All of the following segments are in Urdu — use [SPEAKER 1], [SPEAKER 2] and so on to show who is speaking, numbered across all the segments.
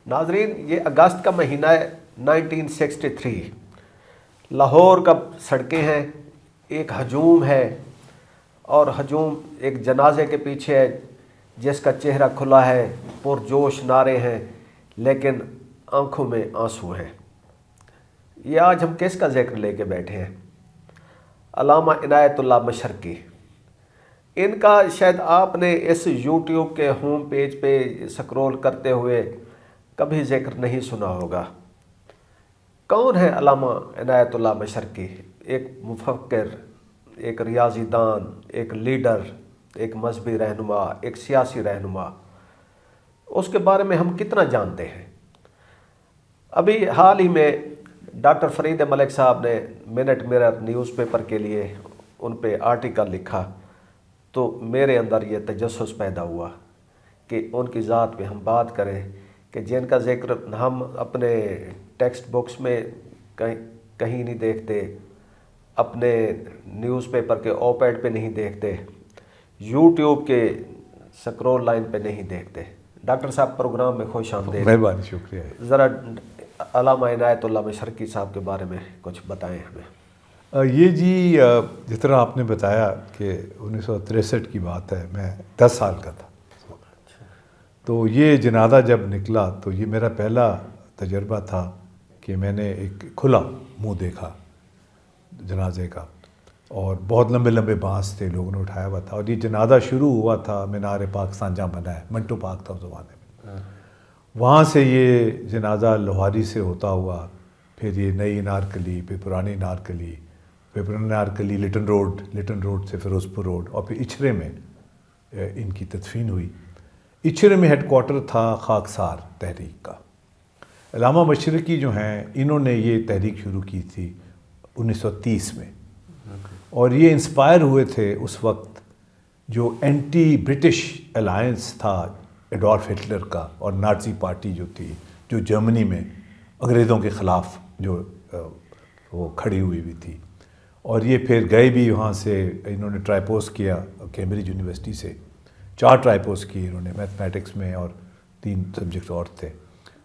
[SPEAKER 1] ناظرین، یہ اگست کا مہینہ ہے 1963، لاہور کا سڑکیں ہیں، ایک ہجوم ہے، اور ہجوم ایک جنازے کے پیچھے ہے جس کا چہرہ کھلا ہے، پرجوش نعرے ہیں لیکن آنکھوں میں آنسو ہیں۔ یہ آج ہم کس کا ذکر لے کے بیٹھے ہیں؟ علامہ عنایت اللہ مشرقی۔ ان کا شاید آپ نے اس یوٹیوب کے ہوم پیج پہ سکرول کرتے ہوئے کبھی ذکر نہیں سنا ہوگا۔ کون ہے علامہ عنایت اللہ مشرقی؟ ایک مفکر، ایک ریاضی دان، ایک لیڈر، ایک مذہبی رہنما، ایک سیاسی رہنما۔ اس کے بارے میں ہم کتنا جانتے ہیں؟ ابھی حال ہی میں ڈاکٹر فرید ملک صاحب نے منٹ میرر نیوز پیپر کے لیے ان پہ آرٹیکل لکھا، تو میرے اندر یہ تجسس پیدا ہوا کہ ان کی ذات پہ ہم بات کریں کہ جن کا ذکر ہم اپنے ٹیکسٹ بکس میں کہیں نہیں دیکھتے، اپنے نیوز پیپر کے اوپیڈ پہ نہیں دیکھتے، یوٹیوب کے سکرول لائن پہ نہیں دیکھتے۔ ڈاکٹر صاحب پروگرام میں خوش آمدید۔
[SPEAKER 2] مہربانی، شکریہ۔
[SPEAKER 1] ذرا علامہ عنایت اللہ مشرقی صاحب کے بارے میں کچھ بتائیں ہمیں۔
[SPEAKER 2] یہ جی جس طرح آپ نے بتایا کہ 1963 کی بات ہے، میں 10 سال کا تھا، تو یہ جنازہ جب نکلا تو یہ میرا پہلا تجربہ تھا کہ میں نے ایک کھلا منہ دیکھا جنازے کا، اور بہت لمبے لمبے بانس تھے، لوگوں نے اٹھایا ہوا تھا، اور یہ جنازہ شروع ہوا تھا مینار پاکستان جہاں بنا ہے، منٹو پارک تھا اس زمانے میں، وہاں سے یہ جنازہ لوہاری سے ہوتا ہوا، پھر یہ نئی انارکلی، پھر پرانی انارکلی، پھر پرانی انارکلی لٹن روڈ سے فیروز پور روڈ، اور پھر اچھرے میں ان کی تدفین ہوئی۔ اچھرے میں ہیڈ کوارٹر تھا خاکسار تحریک کا۔ علامہ مشرقی جو ہیں، انہوں نے یہ تحریک شروع کی تھی 1930 میں، اور یہ انسپائر ہوئے تھے اس وقت جو اینٹی برٹش الائنس تھا ایڈولف ہٹلر کا، اور نازی پارٹی جو تھی جو جرمنی میں انگریزوں کے خلاف جو وہ کھڑی ہوئی تھی، اور یہ پھر گئے بھی وہاں سے، انہوں نے ٹرائپوز کیا کیمبرج یونیورسٹی سے، 4 ٹرائپوز کی انہوں نے میتھمیٹکس میں، اور 3 سبجیکٹ اور تھے،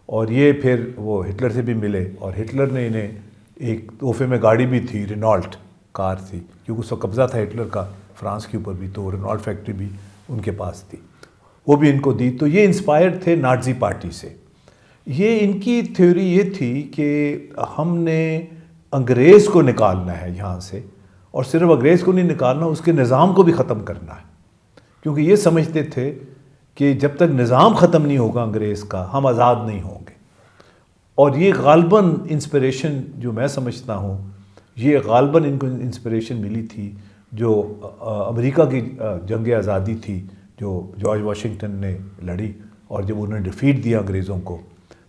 [SPEAKER 2] اور یہ پھر وہ ہٹلر سے بھی ملے، اور ہٹلر نے انہیں ایک تحفے میں گاڑی بھی تھی، رینالٹ کار تھی، کیونکہ اس وقت قبضہ تھا ہٹلر کا فرانس کے اوپر بھی، تو رینالٹ فیکٹری بھی ان کے پاس تھی، وہ بھی ان کو دی۔ تو یہ انسپائر تھے نازی پارٹی سے۔ یہ ان کی تھیوری یہ تھی کہ ہم نے انگریز کو نکالنا ہے یہاں سے، اور صرف انگریز کو نہیں نکالنا، اس کے نظام کو بھی ختم کرنا ہے، کیونکہ یہ سمجھتے تھے کہ جب تک نظام ختم نہیں ہوگا انگریز کا، ہم آزاد نہیں ہوں گے۔ اور یہ غالباً انسپریشن جو میں سمجھتا ہوں، یہ غالباً ان کو انسپریشن ملی تھی جو امریکہ کی جنگ آزادی تھی جو جارج واشنگٹن نے لڑی، اور جب انہوں نے ڈیفیٹ دیا انگریزوں کو،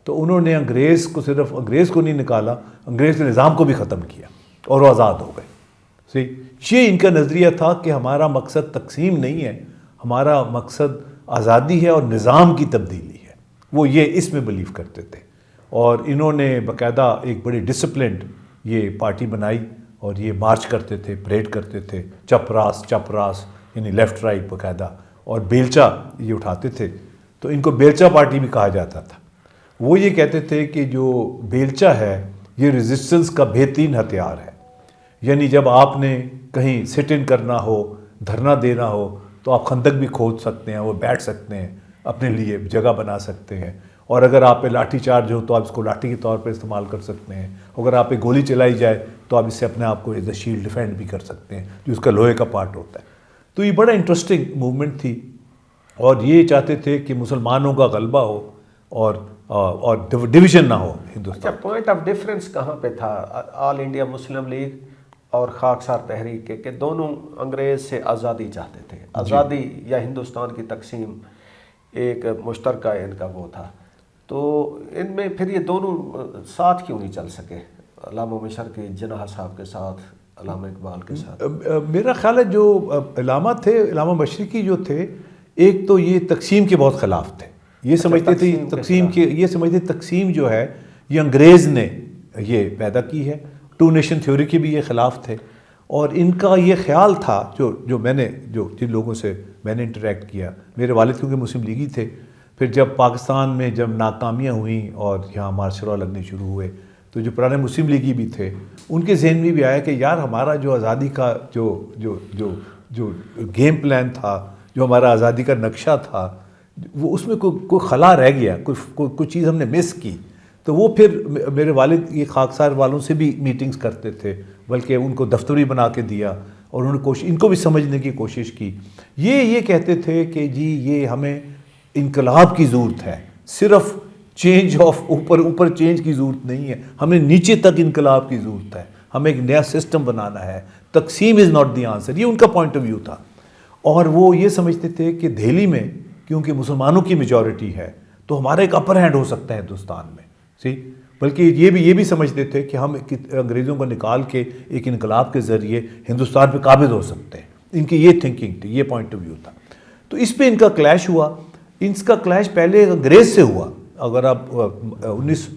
[SPEAKER 2] تو انہوں نے انگریز کو صرف انگریز کو نہیں نکالا، انگریز کے نظام کو بھی ختم کیا، اور وہ آزاد ہو گئے۔ یہ ان کا نظریہ تھا کہ ہمارا مقصد تقسیم نہیں ہے، ہمارا مقصد آزادی ہے اور نظام کی تبدیلی ہے، وہ یہ اس میں بلیو کرتے تھے۔ اور انہوں نے باقاعدہ ایک بڑی ڈسپلنڈ یہ پارٹی بنائی، اور یہ مارچ کرتے تھے، پریڈ کرتے تھے، چپ راس یعنی لیفٹ رائٹ باقاعدہ، اور بیلچا یہ اٹھاتے تھے، تو ان کو بیلچا پارٹی بھی کہا جاتا تھا۔ وہ یہ کہتے تھے کہ جو بیلچا ہے یہ ریزسٹنس کا بہترین ہتھیار ہے، یعنی جب آپ نے کہیں سٹ ان کرنا ہو، دھرنا دینا ہو، تو آپ خندق بھی کھود سکتے ہیں، وہ بیٹھ سکتے ہیں، اپنے لیے جگہ بنا سکتے ہیں، اور اگر آپ پہ لاٹھی چارج ہو تو آپ اس کو لاٹھی کے طور پر استعمال کر سکتے ہیں، اگر آپ پہ گولی چلائی جائے تو آپ اس سے اپنے آپ کو ایز اے شیلڈ ڈیفینڈ بھی کر سکتے ہیں، جو اس کا لوہے کا پارٹ ہوتا ہے۔ تو یہ بڑا انٹرسٹنگ موومنٹ تھی، اور یہ چاہتے تھے کہ مسلمانوں کا غلبہ ہو اور ڈویژن نہ ہو ہندوستان۔
[SPEAKER 1] اچھا، پوائنٹ آف ڈیفرنس کہاں پہ تھا آل انڈیا مسلم لیگ اور خاکسار تحریک کے، کہ دونوں انگریز سے آزادی چاہتے تھے، آزادی یا ہندوستان کی تقسیم ایک مشترکہ ان کا وہ تھا، تو ان میں پھر یہ دونوں ساتھ کیوں نہیں چل سکے، علامہ مشرقی جناح صاحب کے ساتھ، علامہ اقبال کے ساتھ؟
[SPEAKER 2] میرا خیال ہے جو علامہ تھے، علامہ مشرقی جو تھے، ایک تو یہ تقسیم کے بہت خلاف تھے، یہ سمجھتے تھے تقسیم جو ہے یہ انگریز نے یہ پیدا کی ہے، 2 نیشن تھیوری کے بھی یہ خلاف تھے، اور ان کا یہ خیال تھا جو جن لوگوں سے میں نے انٹریکٹ کیا، میرے والد کیونکہ مسلم لیگی تھے، پھر جب پاکستان میں جب ناکامیاں ہوئیں اور یہاں مارشل لا لگنے شروع ہوئے تو جو پرانے مسلم لیگی بھی تھے ان کے ذہن میں بھی آیا کہ یار ہمارا جو آزادی کا جو گیم پلان تھا، جو ہمارا آزادی کا نقشہ تھا، وہ اس میں کوئی خلا رہ گیا، کوئی چیز ہم نے مس کی. تو وہ پھر میرے والد یہ خاکسار والوں سے بھی میٹنگز کرتے تھے، بلکہ ان کو دفتر بھی بنا کے دیا اور انہوں نے ان کو بھی سمجھنے کی کوشش کی. یہ کہتے تھے کہ جی یہ ہمیں انقلاب کی ضرورت ہے، صرف چینج آف اوپر چینج کی ضرورت نہیں ہے، ہمیں نیچے تک انقلاب کی ضرورت ہے، ہمیں ایک نیا سسٹم بنانا ہے، تقسیم از ناٹ دی آنسر. یہ ان کا پوائنٹ آف ویو تھا. اور وہ یہ سمجھتے تھے کہ دہلی میں کیونکہ مسلمانوں کی میجورٹی ہے تو ہمارا ایک اپر ہینڈ ہو سکتا ہے ہندوستان میں. بلکہ یہ بھی سمجھتے تھے کہ ہم انگریزوں کو نکال کے ایک انقلاب کے ذریعے ہندوستان پہ قابض ہو سکتے ہیں. ان کی یہ تھنکنگ تھی، یہ پوائنٹ آف ویو تھا. تو اس پہ ان کا کلیش ہوا. ان کا کلیش پہلے انگریز سے ہوا. اگر آپ 19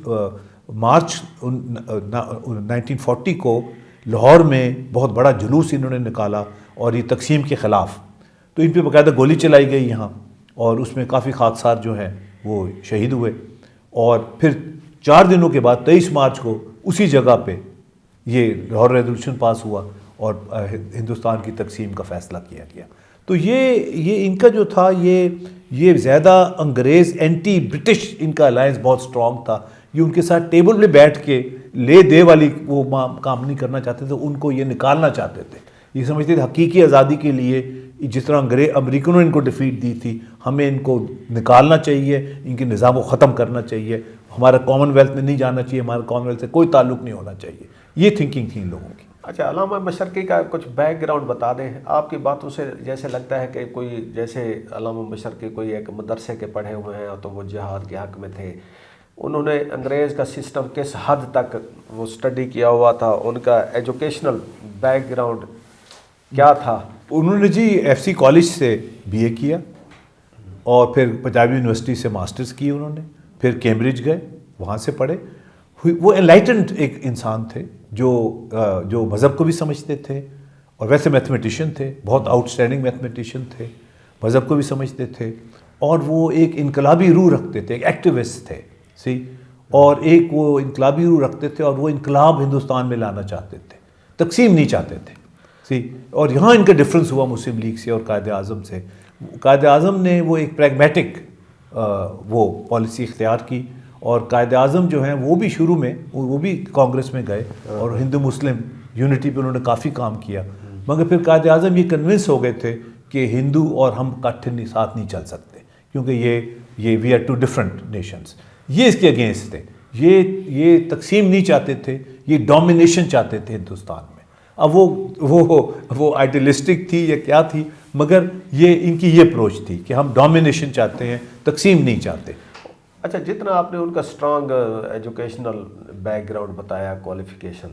[SPEAKER 2] مارچ 1940 کو لاہور میں بہت بڑا جلوس انہوں نے نکالا اور یہ تقسیم کے خلاف، تو ان پہ باقاعدہ گولی چلائی گئی یہاں اور اس میں کافی خاکسار جو ہیں وہ شہید ہوئے. اور پھر 4 دنوں کے بعد 23 مارچ کو اسی جگہ پہ یہ لاہور ریزولوشن پاس ہوا اور ہندوستان کی تقسیم کا فیصلہ کیا گیا. تو یہ ان کا جو تھا یہ زیادہ انگریز اینٹی برٹش، ان کا الائنس بہت سٹرونگ تھا. یہ ان کے ساتھ ٹیبل پہ بیٹھ کے لے دے والی وہ کام نہیں کرنا چاہتے تھے، ان کو یہ نکالنا چاہتے تھے. یہ سمجھتے تھے حقیقی آزادی کے لیے جس طرح امریکنوں نے ان کو ڈیفیٹ دی تھی، ہمیں ان کو نکالنا چاہیے، ان کے نظام کو ختم کرنا چاہیے، ہمارا کامن ویلتھ میں نہیں جانا چاہیے، ہمارا کامن ویلتھ سے کوئی تعلق نہیں ہونا چاہیے. یہ تھنکنگ تھی ان لوگوں کی.
[SPEAKER 1] اچھا، علامہ مشرقی کا کچھ بیک گراؤنڈ بتا دیں. آپ کی باتوں سے جیسے لگتا ہے کہ کوئی جیسے علامہ مشرقی کوئی ایک مدرسے کے پڑھے ہوئے ہیں تو وہ جہاد کے حق میں تھے. انہوں نے انگریز کا سسٹم کس حد تک وہ سٹڈی کیا ہوا تھا، ان کا ایجوکیشنل بیک گراؤنڈ کیا تھا؟
[SPEAKER 2] انہوں نے جی ایف سی کالج سے بی اے کیا اور پھر پنجاب یونیورسٹی سے ماسٹرز کی انہوں نے، پھر کیمبرج گئے، وہاں سے پڑھے. وہ انلائٹنڈ ایک انسان تھے جو مذہب کو بھی سمجھتے تھے اور ویسے میتھمیٹیشین تھے، بہت آؤٹ اسٹینڈنگ میتھمیٹیشین تھے، مذہب کو بھی سمجھتے تھے اور وہ ایک انقلابی روح رکھتے تھے، ایک ایکٹیوسٹ تھے اور ایک وہ انقلابی روح رکھتے تھے اور وہ انقلاب ہندوستان میں لانا چاہتے تھے، تقسیم نہیں چاہتے تھے. اور یہاں ان کا ڈفرنس ہوا مسلم لیگ سے اور قائد اعظم سے. قائد اعظم نے وہ ایک پریگمیٹک وہ پالیسی اختیار کی اور قائد اعظم جو ہیں وہ بھی شروع میں وہ بھی کانگریس میں گئے اور ہندو مسلم یونٹی پہ انہوں نے کافی کام کیا، مگر پھر قائد اعظم یہ کنونس ہو گئے تھے کہ ہندو اور ہم اکٹھے ساتھ نہیں چل سکتے کیونکہ یہ we are two different nations. یہ اس کے اگینسٹ تھے. یہ تقسیم نہیں چاہتے تھے، یہ ڈومینیشن چاہتے تھے ہندوستان میں. اب وہ آئیڈیلسٹک تھی یا کیا تھی، مگر ان کی یہ اپروچ تھی کہ ہم ڈومینیشن چاہتے ہیں، تقسیم نہیں چاہتے.
[SPEAKER 1] اچھا، جتنا آپ نے ان کا اسٹرانگ ایجوکیشنل بیک گراؤنڈ بتایا، کوالیفیکیشن،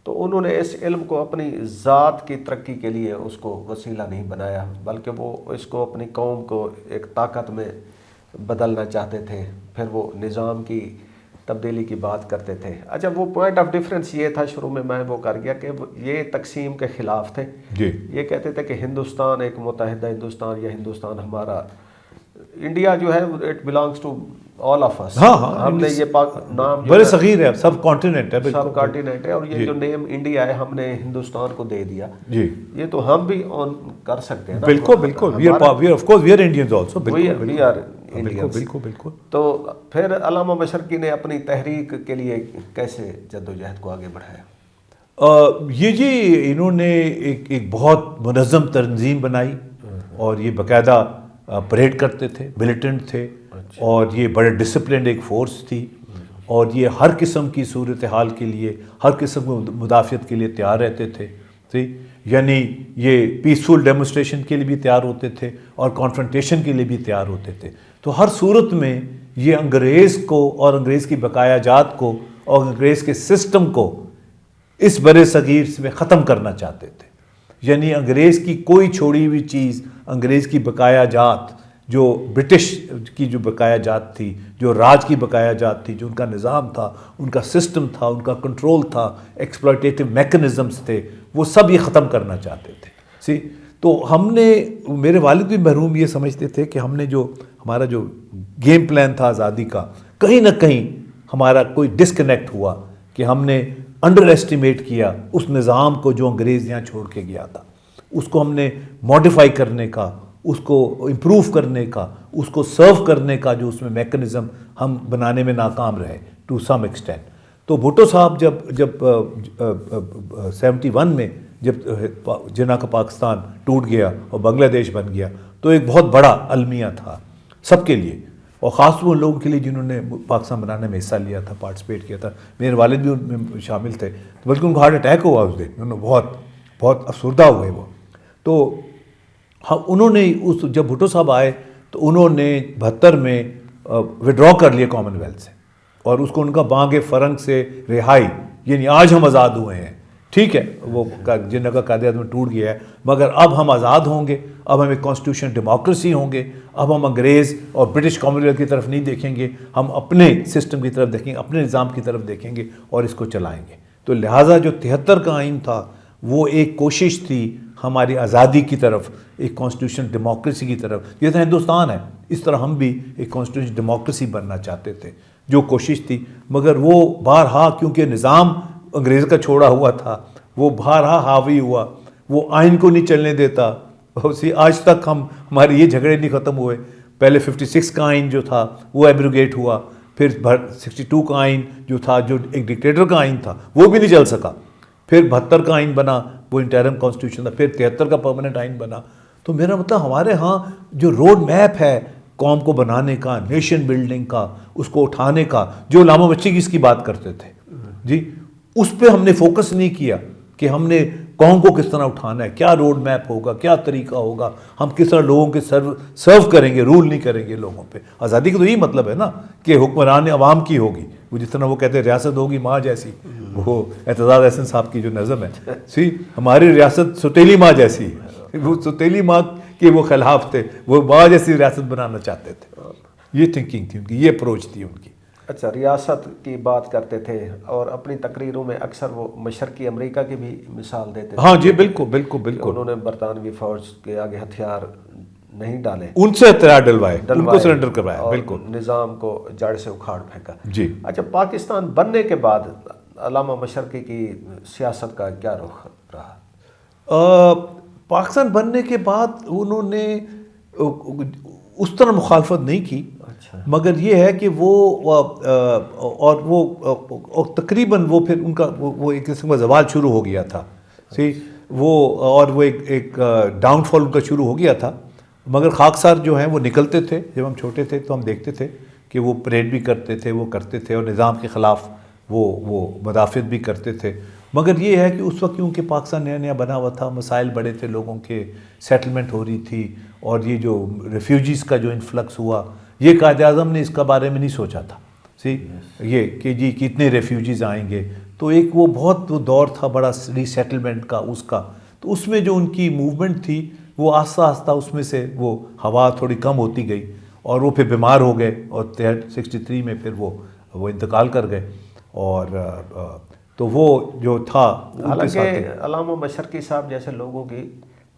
[SPEAKER 1] تو انہوں نے اس علم کو اپنی ذات کی ترقی کے لیے اس کو وسیلہ نہیں بنایا، بلکہ وہ اس کو اپنی قوم کو ایک طاقت میں بدلنا چاہتے تھے. پھر وہ نظام کی تبدیلی کی بات کرتے تھے. اچھا، وہ پوائنٹ آف ڈیفرنس یہ تھا، شروع میں وہ کر گیا کہ یہ تقسیم کے خلاف تھے. یہ کہتے تھے کہ ہندوستان ایک متحدہ ہندوستان، یا ہندوستان ہمارا، انڈیا جو ہے it belongs to all of us. ہم نے یہ نام
[SPEAKER 2] بڑے صغیر ہے، سب کانٹیننٹ ہے،
[SPEAKER 1] سب کانٹیننٹ ہے، اور یہ جو نیم انڈیا ہے ہم نے ہندوستان کو دے دیا. یہ تو ہم بھی آن کر سکتے ہیں.
[SPEAKER 2] بالکل وی آر انڈینز آلسو. بالکل.
[SPEAKER 1] تو پھر علامہ مشرقی نے اپنی تحریک کے لیے کیسے جدوجہد کو آگے بڑھایا؟
[SPEAKER 2] یہ جی انہوں نے ایک بہت منظم تنظیم بنائی اور یہ باقاعدہ پریڈ کرتے تھے، ملیٹنٹ تھے اور یہ بڑے ڈسپلنڈ ایک فورس تھی اور یہ ہر قسم کی صورتحال کے لیے، ہر قسم کی مدافعت کے لیے تیار رہتے تھے. یعنی یہ پیسفل ڈیمونسٹریشن کے لیے بھی تیار ہوتے تھے اور کانفرنٹیشن کے لیے بھی تیار ہوتے تھے. تو ہر صورت میں یہ انگریز کو اور انگریز کی بقایا جات کو اور انگریز کے سسٹم کو اس برِ صغیر میں ختم کرنا چاہتے تھے. یعنی انگریز کی کوئی چھوڑی ہوئی چیز، انگریز کی بقایا جات، جو برٹش کی جو بقایا جات تھی، جو راج کی بقایا جات تھی، جو ان کا نظام تھا، ان کا سسٹم تھا، ان کا کنٹرول تھا، ایکسپلائٹیٹو میکنزمز تھے، وہ سب یہ ختم کرنا چاہتے تھے. تو ہم نے, میرے والد بھی محروم یہ سمجھتے تھے کہ ہم نے جو ہمارا جو گیم پلان تھا آزادی کا, کہیں نہ کہیں ہمارا کوئی ڈسکنیکٹ ہوا, کہ ہم نے انڈر ایسٹیمیٹ کیا اس نظام کو جو انگریز یہاں چھوڑ کے گیا تھا. اس کو ہم نے ماڈیفائی کرنے کا, اس کو امپروو کرنے کا, اس کو سرو کرنے کا جو اس میں میکنزم ہم بنانے میں ناکام رہے ٹو سم ایکسٹینٹ. تو بھٹو صاحب جب 71 میں جب جناح کا پاکستان ٹوٹ گیا اور بنگلہ دیش بن گیا, تو ایک بہت بڑا المیہ تھا سب کے لیے, اور خاص وہ لوگوں کے لیے جنہوں نے پاکستان بنانے میں حصہ لیا تھا, پارٹیسپیٹ کیا تھا. میرے والد بھی ان میں شامل تھے, بلکہ ان کو ہارٹ اٹیک ہوا اس دن, انہوں نے بہت افسردہ ہوئے وہ. تو انہوں نے جب بھٹو صاحب آئے تو انہوں نے 72 میں وڈرا کر لیا کامن ویلتھ سے, اور اس کو ان کا بانگ فرنگ سے رہائی, یعنی آج ہم آزاد ہوئے ہیں. ٹھیک ہے, وہ جنہوں کا قائد اعظم ٹوٹ گیا ہے, مگر اب ہم آزاد ہوں گے, اب ہم ایک کانسٹیٹیوشن ڈیموکریسی ہوں گے, اب ہم انگریز اور برٹش کامن ویلتھ کی طرف نہیں دیکھیں گے, ہم اپنے سسٹم کی طرف دیکھیں گے, اپنے نظام کی طرف دیکھیں گے اور اس کو چلائیں گے. تو لہٰذا جو 73 کا آئین تھا وہ ایک کوشش تھی ہماری آزادی کی طرف, ایک کانسٹیٹیوشن ڈیموکریسی کی طرف. جس طرح ہندوستان ہے اس طرح ہم بھی ایک کانسٹیٹیوشن ڈیموکریسی بننا چاہتے تھے, جو کوشش تھی. مگر وہ بارہا, کیونکہ نظام انگریز کا چھوڑا ہوا تھا, وہ بارہا حاوی ہوا, وہ آئین کو نہیں چلنے دیتا. آج تک ہمارے یہ جھگڑے نہیں ختم ہوئے. پہلے 56 کا آئین جو تھا وہ ایبروگیٹ ہوا, پھر 62 کا آئین جو تھا, جو ایک ڈکٹیٹر کا آئین تھا, وہ بھی نہیں چل سکا. پھر 72 کا آئین بنا, وہ انٹرم کانسٹیٹیوشن تھا. پھر 73 کا پرماننٹ آئین بنا. تو میرا مطلب ہمارے ہاں جو روڈ میپ ہے قوم کو بنانے کا, نیشن بلڈنگ کا, اس کو اٹھانے کا, جو علامہ بخشی کی اس کی بات کرتے تھے جی, اس پہ ہم نے فوکس نہیں کیا کہ ہم نے قوم کو کس طرح اٹھانا ہے, کیا روڈ میپ ہوگا, کیا طریقہ ہوگا, ہم کس طرح لوگوں کے سرو کریں گے, رول نہیں کریں گے لوگوں پہ. آزادی کا تو یہی مطلب ہے نا کہ حکمران عوام کی ہوگی. وہ جس طرح وہ کہتے ہیں ریاست ہوگی ماں جیسی, وہ اعتزاز احسن صاحب کی جو نظم ہے, ہماری ریاست ستیلی ماں جیسی, وہ ستیلی ماں کے وہ خلاف تھے, وہ ماں جیسی ریاست بنانا چاہتے تھے. یہ تھنکنگ تھی ان کی, یہ اپروچ تھی ان کی.
[SPEAKER 1] اچھا, ریاست کی بات کرتے تھے اور اپنی تقریروں میں اکثر وہ مشرقی امریکہ کی بھی مثال دیتے تھے.
[SPEAKER 2] ہاں جی, بالکل بالکل بالکل.
[SPEAKER 1] انہوں نے برطانوی فوج کے آگے ہتھیار نہیں ڈالے,
[SPEAKER 2] ان سے ہتھیار ڈلوائے, ان کو سرنڈر کروایا, بالکل,
[SPEAKER 1] نظام کو جڑ سے اکھاڑ پھینکا.
[SPEAKER 2] جی.
[SPEAKER 1] اچھا, پاکستان بننے کے بعد علامہ مشرقی کی سیاست کا کیا رخ رہا؟
[SPEAKER 2] پاکستان بننے کے بعد انہوں نے اس طرح مخالفت نہیں کی, مگر یہ ہے کہ وہ اور وہ تقریباً وہ پھر ان کا وہ ایک قسم کا زوال شروع ہو گیا تھا. وہ اور وہ ایک ڈاؤن فال ان کا شروع ہو گیا تھا. مگر خاکسار جو ہیں وہ نکلتے تھے. جب ہم چھوٹے تھے تو ہم دیکھتے تھے کہ وہ پریڈ بھی کرتے تھے, وہ کرتے تھے, اور نظام کے خلاف وہ مدافعت بھی کرتے تھے. مگر یہ ہے کہ اس وقت کیونکہ پاکستان نیا نیا بنا ہوا تھا, مسائل بڑے تھے, لوگوں کے سیٹلمنٹ ہو رہی تھی, اور یہ جو ریفیوجیز کا جو انفلکس ہوا, یہ قائد اعظم نے اس کا بارے میں نہیں سوچا تھا. یہ کہ جی کتنے ریفیوجیز آئیں گے. تو ایک وہ بہت وہ دور تھا بڑا ری سیٹلمنٹ کا, اس کا. تو اس میں جو ان کی موومنٹ تھی وہ آہستہ آہستہ اس میں سے وہ ہوا تھوڑی کم ہوتی گئی, اور وہ پھر بیمار ہو گئے, اور 63 میں پھر وہ انتقال کر گئے. اور تو وہ جو تھا,
[SPEAKER 1] حالانکہ علامہ مشرقی صاحب جیسے لوگوں کی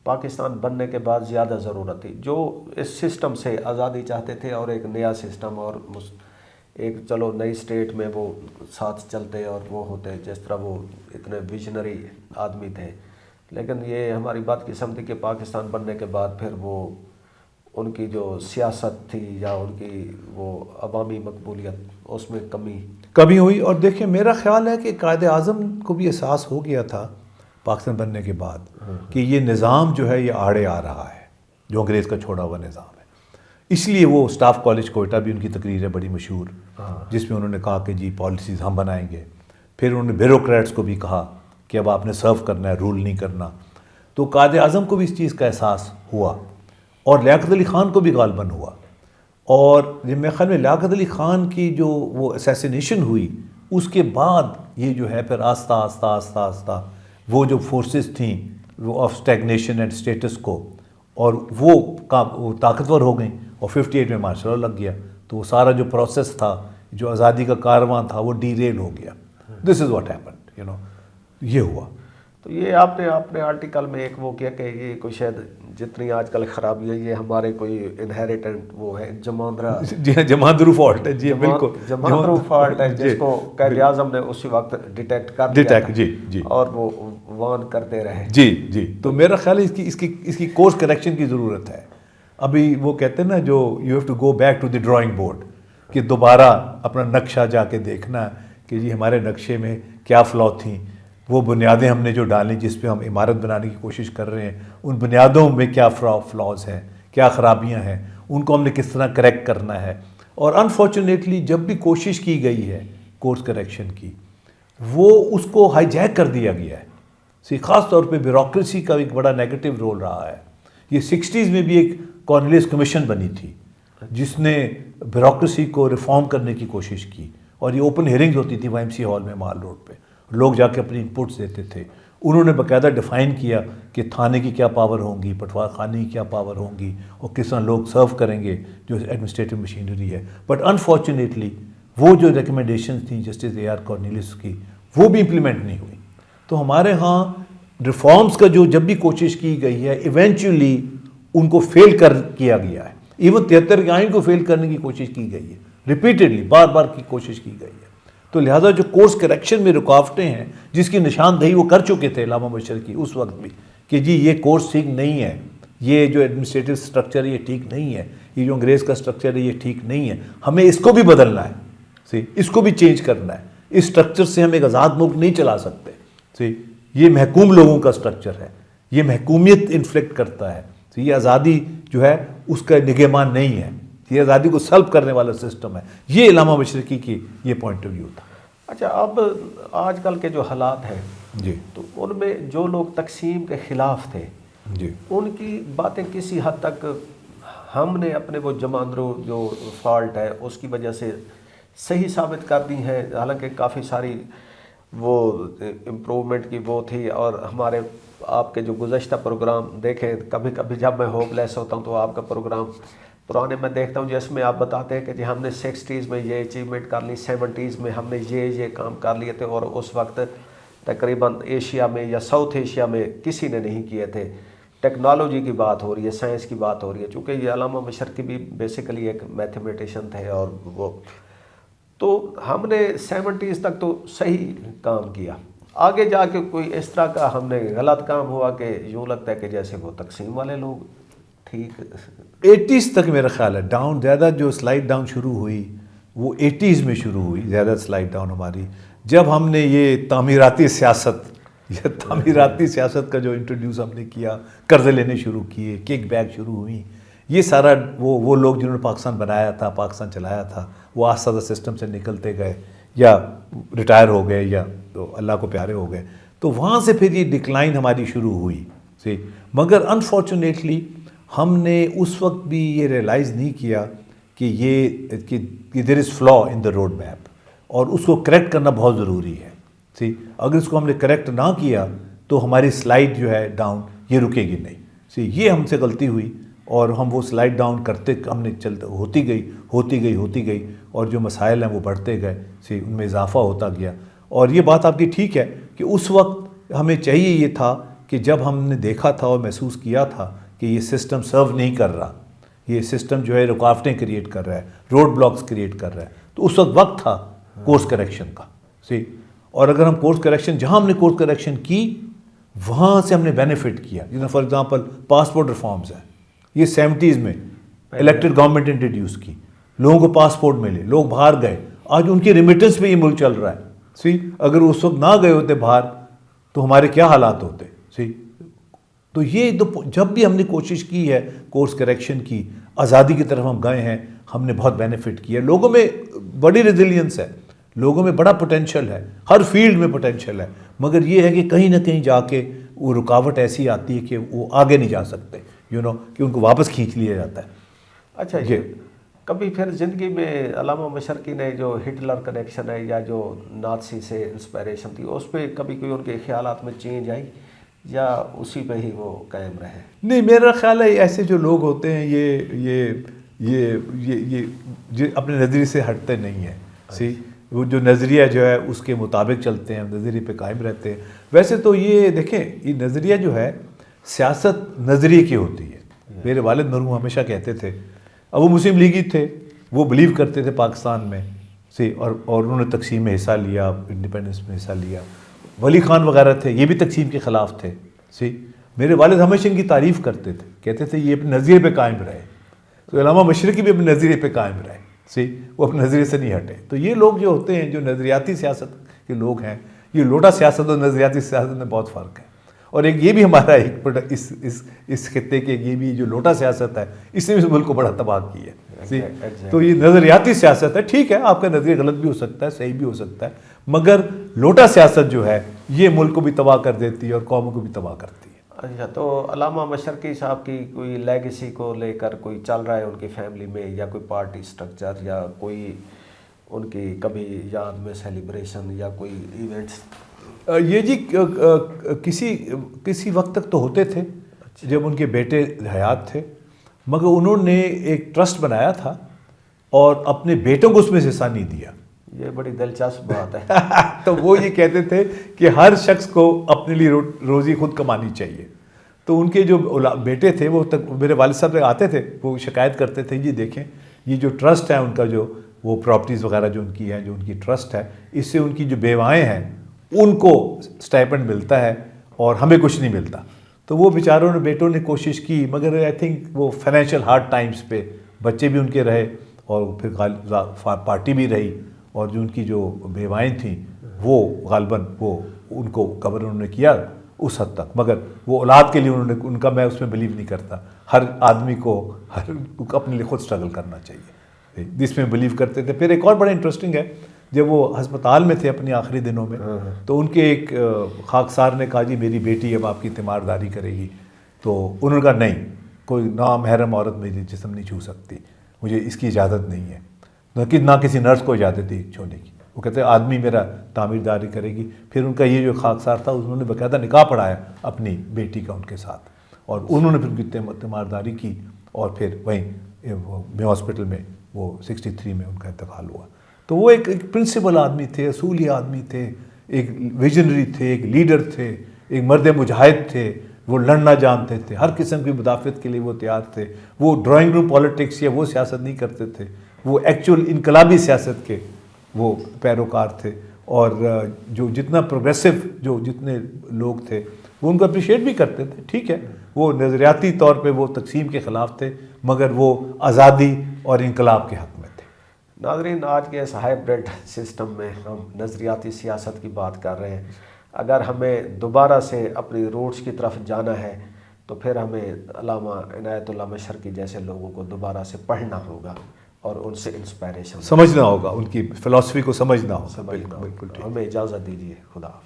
[SPEAKER 1] پاکستان بننے کے بعد زیادہ ضرورت تھی, جو اس سسٹم سے آزادی چاہتے تھے, اور ایک نیا سسٹم, اور ایک چلو نئی اسٹیٹ میں وہ ساتھ چلتے اور وہ ہوتے, جس طرح وہ اتنے ویژنری آدمی تھے. لیکن یہ ہماری بات کی سمجھی کہ پاکستان بننے کے بعد پھر وہ ان کی جو سیاست تھی یا ان کی وہ عوامی مقبولیت اس میں کمی
[SPEAKER 2] ہوئی. اور دیکھیں میرا خیال ہے کہ قائد اعظم کو بھی احساس ہو گیا تھا پاکستان بننے کے بعد کہ یہ نظام جو ہے یہ آڑے آ رہا ہے, جو انگریز کا چھوڑا ہوا نظام ہے. اس لیے وہ اسٹاف کالج کوئٹہ بھی ان کی تقریر ہے بڑی مشہور, جس میں انہوں نے کہا کہ جی پالیسیز ہم بنائیں گے. پھر انہوں نے بیوروکریٹس کو بھی کہا کہ اب آپ نے سرو کرنا ہے, رول نہیں کرنا. تو قائد اعظم کو بھی اس چیز کا احساس ہوا, اور لیاقت علی خان کو بھی غالباً ہوا. اور میرے خیال میں لیاقت علی خان کی جو وہ اسیسینیشن ہوئی, اس کے بعد یہ جو ہے پھر آہستہ آہستہ آہستہ آہستہ وہ جو فورسز تھیں وہ آف اسٹیگنیشن اینڈ اسٹیٹس کو, اور وہ طاقتور ہو گئیں, اور 58 میں مارشل لا لگ گیا. تو وہ سارا جو پروسیس تھا, جو آزادی کا کارواں تھا, وہ ڈی ریل ہو گیا. دس از واٹ ہیپنڈ, یہ ہوا.
[SPEAKER 1] تو یہ آپ نے اپنے آرٹیکل میں ایک وہ کیا کہ یہ کوئی شاید جتنی آج کل خرابی ہے یہ ہمارے کوئی انہیریٹنٹ وہ ہے جماندرا،
[SPEAKER 2] جی ہاں جماندرو فالٹ ہے، جی بالکل
[SPEAKER 1] جماندرو فالٹ ہے، جس کو قائد اعظم نے اسی وقت ڈیٹیکٹ کر دیا تھا
[SPEAKER 2] جی
[SPEAKER 1] اور وہ وارن کرتے رہے.
[SPEAKER 2] جی تو میرا خیال ہے اس کی کورس کریکشن کی ضرورت ہے. ابھی وہ کہتے ہیں نا جو you have to go back to the drawing board, کہ دوبارہ اپنا نقشہ جا کے دیکھنا کہ جی ہمارے نقشے میں کیا فلا تھیں، وہ بنیادیں ہم نے جو ڈالیں جس پہ ہم عمارت بنانے کی کوشش کر رہے ہیں، ان بنیادوں میں کیا فلاز ہیں، کیا خرابیاں ہیں، ان کو ہم نے کس طرح کریکٹ کرنا ہے. اور انفارچونیٹلی جب بھی کوشش کی گئی ہے کورس کریکشن کی، وہ اس کو ہائی جیک کر دیا گیا ہے. خاص طور پہ بیوروکریسی کا ایک بڑا نیگیٹو رول رہا ہے. یہ 60s میں بھی ایک کارنیلیس کمیشن بنی تھی جس نے بیوروکریسی کو ریفارم کرنے کی کوشش کی، اور یہ اوپن ہیئرنگز ہوتی تھی YMCA ہال میں مال روڈ پہ، لوگ جا کے اپنی انپٹس دیتے تھے. انہوں نے باقاعدہ ڈیفائن کیا کہ تھانے کی کیا پاور ہوں گی، پٹوار خانے کی کیا پاور ہوں گی، اور کس طرح لوگ سرو کریں گے جو ایڈمنسٹریٹو مشینری ہے. بٹ انفارچونیٹلی وہ جو ریکمنڈیشنز تھیں جسٹس AR کارنیلیس کی، وہ بھی امپلیمنٹ نہیں ہوئی. تو ہمارے ہاں ریفارمز کا جو جب بھی کوشش کی گئی ہے ایونچولی ان کو فیل کیا گیا ہے. ایون 73 کے آئین کو فیل کرنے کی کوشش کی گئی ہے، ریپیٹڈلی بار بار کی کوشش کی گئی ہے. تو لہٰذا جو کورس کریکشن میں رکاوٹیں ہیں جس کی نشاندہی وہ کر چکے تھے علامہ بشر کی اس وقت بھی، کہ جی یہ کورس ٹھیک نہیں ہے، یہ جو ایڈمنسٹریٹو سٹرکچر ہے یہ ٹھیک نہیں ہے، یہ جو انگریز کا سٹرکچر ہے یہ ٹھیک نہیں ہے، ہمیں اس کو بھی بدلنا ہے، اس کو بھی چینج کرنا ہے. اس سٹرکچر سے ہم ایک آزاد ملک نہیں چلا سکتے. یہ محکوم لوگوں کا سٹرکچر ہے، یہ محکومیت انفلیکٹ کرتا ہے. یہ آزادی جو ہے اس کا نگہبان نہیں ہے، یہ آزادی کو سلب کرنے والا سسٹم ہے. یہ علامہ مشرقی کی یہ پوائنٹ آف ویو تھا.
[SPEAKER 1] اچھا، اب آج کل کے جو حالات ہیں
[SPEAKER 2] جی
[SPEAKER 1] تو ان میں جو لوگ تقسیم کے خلاف تھے
[SPEAKER 2] جی
[SPEAKER 1] ان کی باتیں کسی حد تک ہم نے اپنے وہ جماندرو جو فالٹ ہے اس کی وجہ سے صحیح ثابت کر دی ہیں. حالانکہ کافی ساری وہ امپرومنٹ کی وہ تھی. اور ہمارے آپ کے جو گزشتہ پروگرام دیکھیں، کبھی کبھی جب میں ہوپ لیس ہوتا ہوں تو آپ کا پروگرام پرانے میں دیکھتا ہوں جس میں آپ بتاتے ہیں کہ جی ہم نے 60s میں یہ اچیومنٹ کر لی، 70s میں ہم نے یہ کام کر لیے تھے، اور اس وقت تقریباً ایشیا میں یا ساؤتھ ایشیا میں کسی نے نہیں کیے تھے. ٹیکنالوجی کی بات ہو رہی ہے، سائنس کی بات ہو رہی ہے. چونکہ یہ علامہ مشرقی بھی بیسیکلی ایک میتھمیٹیشین تھے، اور وہ تو ہم نے 70s تک تو صحیح کام کیا. آگے جا کے کوئی اس طرح کا ہم نے غلط کام ہوا کہ یوں لگتا ہے کہ جیسے وہ تقسیم والے لوگ ٹھیک.
[SPEAKER 2] 80s تک میرا خیال ہے ڈاؤن زیادہ جو سلائڈ ڈاؤن شروع ہوئی وہ 80s میں شروع ہوئی، زیادہ سلائڈ ڈاؤن ہماری، جب ہم نے یہ تعمیراتی سیاست کا جو انٹروڈیوس ہم نے کیا، قرضے لینے شروع کیے، کک بیک شروع ہوئی. یہ سارا وہ لوگ جنہوں نے پاکستان بنایا تھا، پاکستان چلایا تھا، وہ آہستہ آہستہ سسٹم سے نکلتے گئے یا ریٹائر ہو گئے یا تو اللہ کو پیارے ہو گئے. تو وہاں سے پھر یہ ڈکلائن ہماری شروع ہوئی. مگر انفارچونیٹلی ہم نے اس وقت بھی یہ ریئلائز نہیں کیا کہ دیر از فلا ان دا روڈ میپ، اور اس کو کریکٹ کرنا بہت ضروری ہے. اگر اس کو ہم نے کریکٹ نہ کیا تو ہماری سلائڈ جو ہے ڈاؤن یہ رکے گی نہیں. یہ ہم سے غلطی ہوئی، اور ہم وہ سلائڈ ڈاؤن کرتے ہم نے ہوتی گئی، اور جو مسائل ہیں وہ بڑھتے گئے، ان میں اضافہ ہوتا گیا. اور یہ بات آپ کی ٹھیک ہے کہ اس وقت ہمیں چاہیے یہ تھا کہ جب ہم نے دیکھا تھا اور محسوس کیا تھا کہ یہ سسٹم سرو نہیں کر رہا، یہ سسٹم جو ہے رکاوٹیں کریٹ کر رہا ہے، روڈ بلاکس کریٹ کر رہا ہے، تو اس وقت تھا کورس کریکشن کا. اور اگر ہم کورس کریکشن جہاں ہم نے کورس کریکشن کی وہاں سے ہم نے بینیفٹ کیا. فار ایگزامپل پاسپورٹ ریفارمز ہیں، یہ 70s میں الیکٹڈ گورنمنٹ انٹروڈیوس کی، لوگوں کو پاسپورٹ ملے، لوگ باہر گئے، آج ان کی ریمیٹنس پہ یہ ملک چل رہا ہے. اگر اس وقت نہ گئے ہوتے باہر تو ہمارے کیا حالات ہوتے. تو یہ جب بھی ہم نے کوشش کی ہے کورس کریکشن کی، آزادی کی طرف ہم گئے ہیں، ہم نے بہت بینیفٹ کیا. لوگوں میں بڑی ریزیلینس ہے، لوگوں میں بڑا پوٹینشیل ہے، ہر فیلڈ میں پوٹینشیل ہے. مگر یہ ہے کہ کہیں نہ کہیں جا کے وہ رکاوٹ ایسی آتی ہے کہ وہ آگے نہیں جا سکتے، کہ ان کو واپس کھینچ لیا جاتا ہے.
[SPEAKER 1] اچھا، یہ کبھی پھر زندگی میں علامہ مشرقی نے جو ہٹلر کنیکشن ہے یا جو نازی سے انسپائریشن تھی، اس پہ کبھی کوئی ان کے خیالات میں چینج آئی یا اسی پہ ہی وہ قائم رہے؟
[SPEAKER 2] نہیں، میرا خیال ہے ایسے جو لوگ ہوتے ہیں یہ اپنے نظریے سے ہٹتے نہیں ہیں. وہ جو نظریہ جو ہے اس کے مطابق چلتے ہیں، نظریے پہ قائم رہتے ہیں. ویسے تو یہ دیکھیں، یہ نظریہ جو ہے سیاست نظریے کی ہوتی ہے. میرے والد مرحوم ہمیشہ کہتے تھے، اب وہ مسلم لیگی تھے، وہ بلیو کرتے تھے پاکستان میں اور انہوں نے تقسیم میں حصہ لیا، انڈیپینڈنس میں حصہ لیا. ولی خان وغیرہ تھے، یہ بھی تقسیم کے خلاف تھے. میرے والد ہمیشہ ان کی تعریف کرتے تھے، کہتے تھے یہ اپنے نظریے پہ قائم رہے. تو علامہ مشرقی بھی اپنے نظریے پہ قائم رہے، وہ اپنے نظریے سے نہیں ہٹے. تو یہ لوگ جو ہوتے ہیں، جو نظریاتی سیاست کے لوگ ہیں، یہ لوٹا سیاست اور نظریاتی سیاست میں بہت فرق ہے. اور ایک یہ بھی ہمارا ایک اس خطے کے یہ بھی جو لوٹا سیاست ہے، اس نے بھی اس ملک کو بڑا تباہ کیا ہے. تو یہ نظریاتی سیاست ہے، ٹھیک ہے، آپ کا نظریہ غلط بھی ہو سکتا ہے، صحیح بھی ہو سکتا ہے، مگر لوٹا سیاست جو ہے یہ ملک کو بھی تباہ کر دیتی ہے اور قوموں کو بھی تباہ کرتی ہے.
[SPEAKER 1] اچھا، تو علامہ مشرقی صاحب کی کوئی لیگیسی کو لے کر کوئی چل رہا ہے ان کی فیملی میں، یا کوئی پارٹی سٹرکچر، یا کوئی ان کی کبھی یاد میں سیلیبریشن یا کوئی ایونٹس؟
[SPEAKER 2] یہ جی کسی وقت تک تو ہوتے تھے جب ان کے بیٹے حیات تھے، مگر انہوں نے ایک ٹرسٹ بنایا تھا اور اپنے بیٹوں کو اس میں حصہ نہیں دیا.
[SPEAKER 1] یہ بڑی دلچسپ بات ہے.
[SPEAKER 2] تو وہ یہ کہتے تھے کہ ہر شخص کو اپنے لیے روزی خود کمانی چاہیے. تو ان کے جو بیٹے تھے وہ میرے والد صاحب آتے تھے، وہ شکایت کرتے تھے، جی دیکھیں یہ جو ٹرسٹ ہے ان کا، جو وہ پراپرٹیز وغیرہ جو ان کی ہیں، جو ان کی ٹرسٹ ہے، اس سے ان کی جو بیوائیں ہیں ان کو سٹائپنڈ ملتا ہے اور ہمیں کچھ نہیں ملتا. تو وہ بیچاروں نے، بیٹوں نے کوشش کی، مگر آئی تھنک وہ فائنینشیل ہارڈ ٹائمز پہ بچے بھی ان کے رہے اور پھر پارٹی بھی رہی، اور جو ان کی جو بیوائیں تھیں وہ غالباً وہ ان کو کور انہوں نے کیا اس حد تک. مگر وہ اولاد کے لیے انہوں نے، ان کا میں اس میں بلیو نہیں کرتا. ہر آدمی کو اپنے لیے خود سٹرگل کرنا چاہیے، جس میں بلیو کرتے تھے. پھر ایک اور بڑا انٹرسٹنگ ہے، جب وہ ہسپتال میں تھے اپنی آخری دنوں میں، تو ان کے ایک خاکسار نے کہا جی میری بیٹی اب آپ کی تیمارداری کرے گی. تو انہوں نے کہا نہیں، کوئی نامحرم عورت میری جسم نہیں چھو سکتی، مجھے اس کی اجازت نہیں ہے. نہ کسی نرس کو اجازت دی چھونے کی. وہ کہتے ہیں آدمی میرا تعمیرداری کرے گی. پھر ان کا یہ جو خاکسار تھا، انہوں نے باقاعدہ نکاح پڑھایا اپنی بیٹی کا ان کے ساتھ، اور انہوں نے پھر ان کی تیمارداری کی، اور پھر وہیں ہاسپٹل میں وہ 63 میں ان کا انتقال ہوا. تو وہ ایک پرنسپل آدمی تھے، اصولی آدمی تھے، ایک ویژنری تھے، ایک لیڈر تھے، ایک مرد مجاہد تھے. وہ لڑنا جانتے تھے، ہر قسم کی مدافعت کے لیے وہ تیار تھے. وہ ڈرائنگ روم پالیٹکس یا وہ سیاست نہیں کرتے تھے، وہ ایکچوئل انقلابی سیاست کے وہ پیروکار تھے. اور جو جتنا پروگریسو جتنے لوگ تھے وہ ان کو اپریشیٹ بھی کرتے تھے. ٹھیک ہے، وہ نظریاتی طور پہ وہ تقسیم کے خلاف تھے، مگر وہ آزادی اور انقلاب کے حق میں تھے.
[SPEAKER 1] ناظرین، آج کے اس ہائبرڈ سسٹم میں ہم نظریاتی سیاست کی بات کر رہے ہیں. اگر ہمیں دوبارہ سے اپنی روٹس کی طرف جانا ہے تو پھر ہمیں علامہ عنایت اللہ مشرقی جیسے لوگوں کو دوبارہ سے پڑھنا ہوگا اور ان سے انسپائریشن
[SPEAKER 2] سمجھنا ہوگا، ان کی فلسفی کو سمجھنا ہوگا. بالکل.
[SPEAKER 1] ہمیں اجازت دیجیے. خدا حافظ.